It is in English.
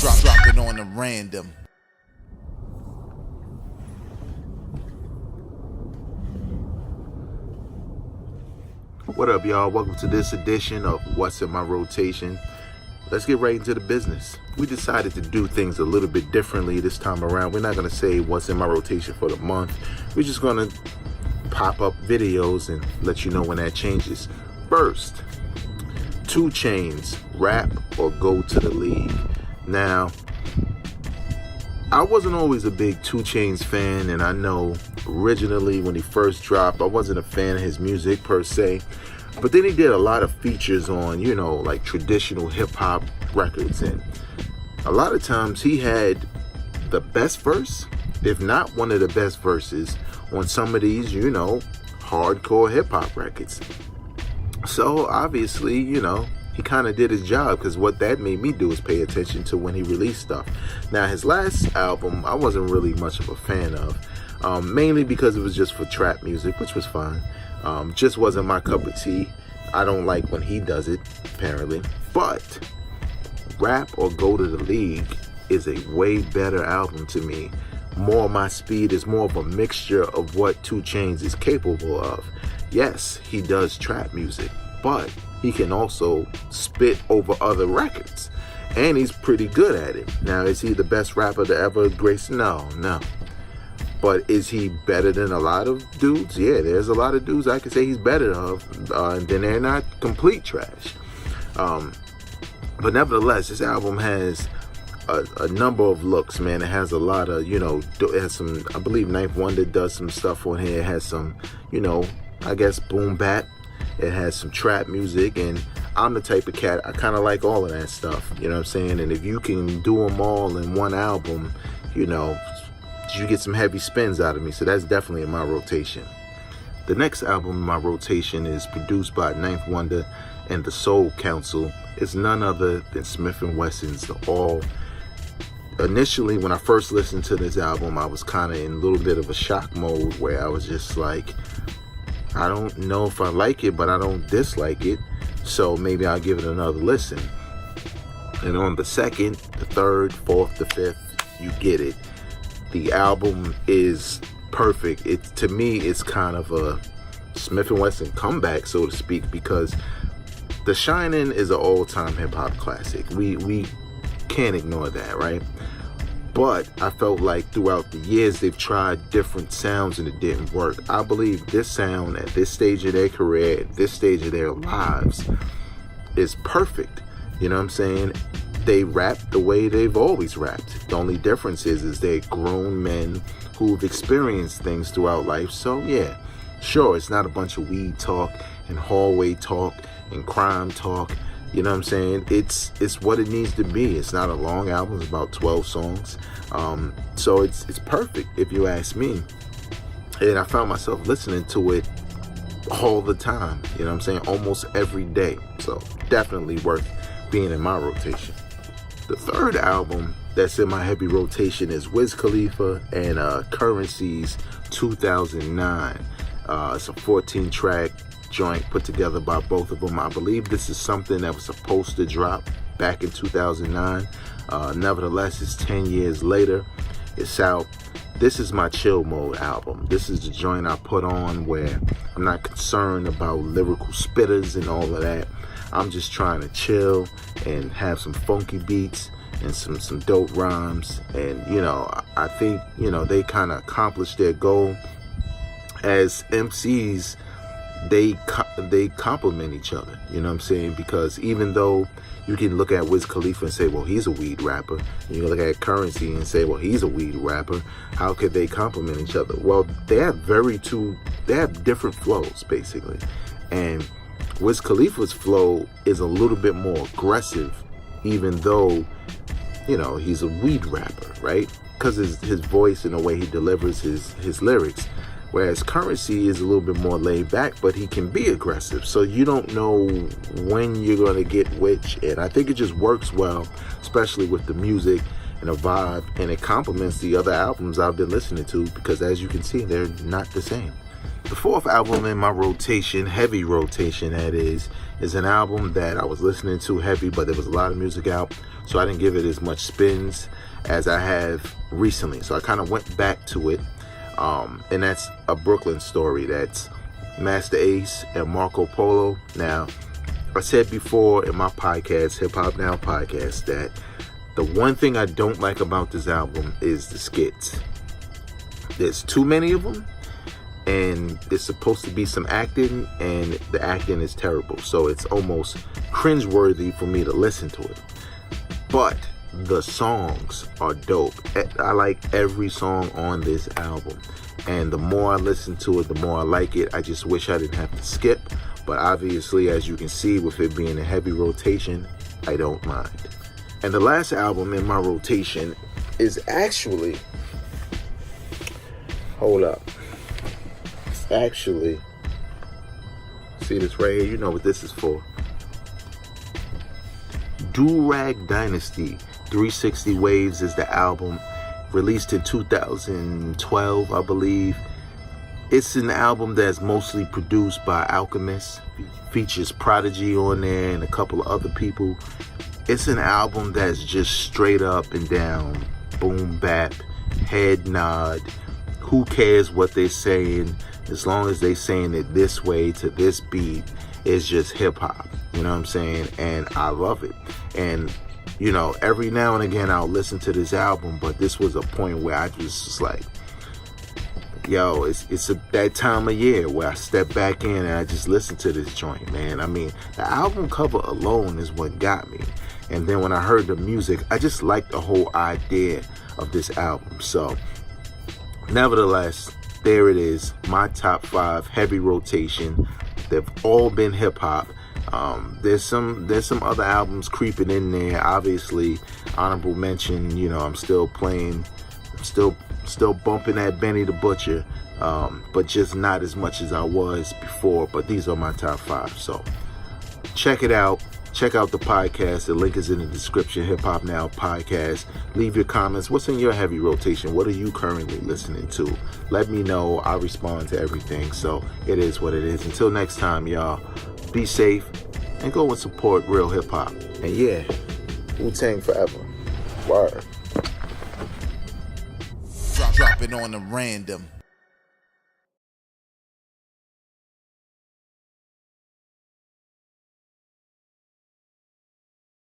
Drop it on them random. What up, y'all? Welcome to this edition of What's in My Rotation. Let's get right into the business. We decided to do things a little bit differently this time around. We're not going to say what's in my rotation for the month. We're just going to pop up videos and let you know when that changes. First, 2 Chainz, Rap or Go to the League. Now, I wasn't always a big 2 Chainz fan, and I know originally when he first dropped, I wasn't a fan of his music per se. But then he did a lot of features on, like traditional hip-hop records. And a lot of times he had the best verse, if not one of the best verses, on some of these, hardcore hip-hop records. So obviously, he kind of did his job, because what that made me do is pay attention to when he released stuff. Now, his last album, I wasn't really much of a fan of, mainly because it was just for trap music, which was fine. Just wasn't my cup of tea. I don't like when he does it, apparently. But Rap or Go to the League is a way better album to me. More my speed, is more of a mixture of what 2 Chainz is capable of. Yes, he does trap music, but he can also spit over other records. And he's pretty good at it. Now, is he the best rapper to ever grace? No. But is he better than a lot of dudes? Yeah, there's a lot of dudes I could say he's better of, and then they're not complete trash. But nevertheless, this album has a number of looks, man. It has a lot of, it has some, I believe Ninth Wonder does some stuff on here. It has some, I guess boom bap. It has some trap music, and I'm the type of cat, I kind of like all of that stuff, you know what I'm saying? And if you can do them all in one album, you get some heavy spins out of me. So that's definitely in my rotation. The next album in my rotation is produced by Ninth Wonder and the Soul Council. It's none other than Smith & Wesson's The All. Initially, when I first listened to this album, I was kind of in a little bit of a shock mode, where I was just like, I don't know if I like it, but I don't dislike it, so maybe I'll give it another listen. And on the second, the third, fourth, the fifth, you get it. The album is perfect. To me, it's kind of a Smith & Wesson comeback, so to speak, because The Shining is an all-time hip-hop classic. We can't ignore that, right? But I felt like throughout the years, they've tried different sounds and it didn't work. I believe this sound at this stage of their career, at this stage of their lives, is perfect. You know what I'm saying? They rap the way they've always rapped. The only difference is they're grown men who've experienced things throughout life. So yeah, sure, it's not a bunch of weed talk and hallway talk and crime talk. You know what I'm saying? It's what it needs to be. It's not a long album. It's about 12 songs. So it's perfect, if you ask me. And I found myself listening to it all the time. You know what I'm saying? Almost every day. So definitely worth being in my rotation. The third album that's in my heavy rotation is Wiz Khalifa and Currency's 2009. It's a 14-track joint put together by both of them. I believe this is something that was supposed to drop back in 2009. Nevertheless, it's 10 years later. It's out. This is my chill mode album. This is the joint I put on where I'm not concerned about lyrical spitters and all of that. I'm just trying to chill and have some funky beats and some dope rhymes. And, I think, they kind of accomplished their goal. As MCs, they complement each other, you know what I'm saying? Because even though you can look at Wiz Khalifa and say, well, he's a weed rapper, and you can look at Currency and say, well, he's a weed rapper, how could they complement each other? Well, they have different flows, basically. And Wiz Khalifa's flow is a little bit more aggressive, even though, he's a weed rapper, right? Because his voice and the way he delivers his lyrics. Whereas Currency is a little bit more laid back, but he can be aggressive. So you don't know when you're going to get which. And I think it just works well, especially with the music and a vibe. And it complements the other albums I've been listening to because, as you can see, they're not the same. The fourth album in my rotation, heavy rotation that is an album that I was listening to heavy, but there was a lot of music out, so I didn't give it as much spins as I have recently. So I kind of went back to it, and that's a Brooklyn story. That's Master Ace and Marco Polo. Now, I said before in my podcast, Hip Hop Now podcast, that the one thing I don't like about this album is the skits. There's too many of them, and there's supposed to be some acting, and the acting is terrible. So it's almost cringeworthy for me to listen to it. But the songs are dope. I like every song on this album. And the more I listen to it, the more I like it. I just wish I didn't have to skip. But obviously, as you can see, with it being a heavy rotation, I don't mind. And the last album in my rotation is actually... Hold up. It's actually... See this right here? You know what this is for. Do-Rag Dynasty 360 Waves is the album, released in 2012, I believe. It's an album that's mostly produced by Alchemist, features Prodigy on there and a couple of other people. It's an album that's just straight up and down, boom bap, head nod. Who cares what they're saying? As long as they're saying it this way to this beat, it's just hip hop. You know what I'm saying? And I love it. And you know, every now and again I'll listen to this album, but this was a point where I just was like, yo, it's that time of year where I step back in and I just listen to this joint, man. I mean, the album cover alone is what got me. And then when I heard the music, I just liked the whole idea of this album. So, nevertheless, there it is, my top 5 heavy rotation. They've all been hip hop. There's some other albums creeping in there. Obviously, honorable mention. You know, I'm still playing, still bumping that Benny the Butcher, but just not as much as I was before. But these are my top 5. So check it out. Check out the podcast. The link is in the description. Hip Hop Now podcast. Leave your comments. What's in your heavy rotation? What are you currently listening to? Let me know. I respond to everything. So it is what it is. Until next time, y'all. Be safe and go and support real hip hop. And yeah, Wu-Tang forever. Word. Drop it on the random.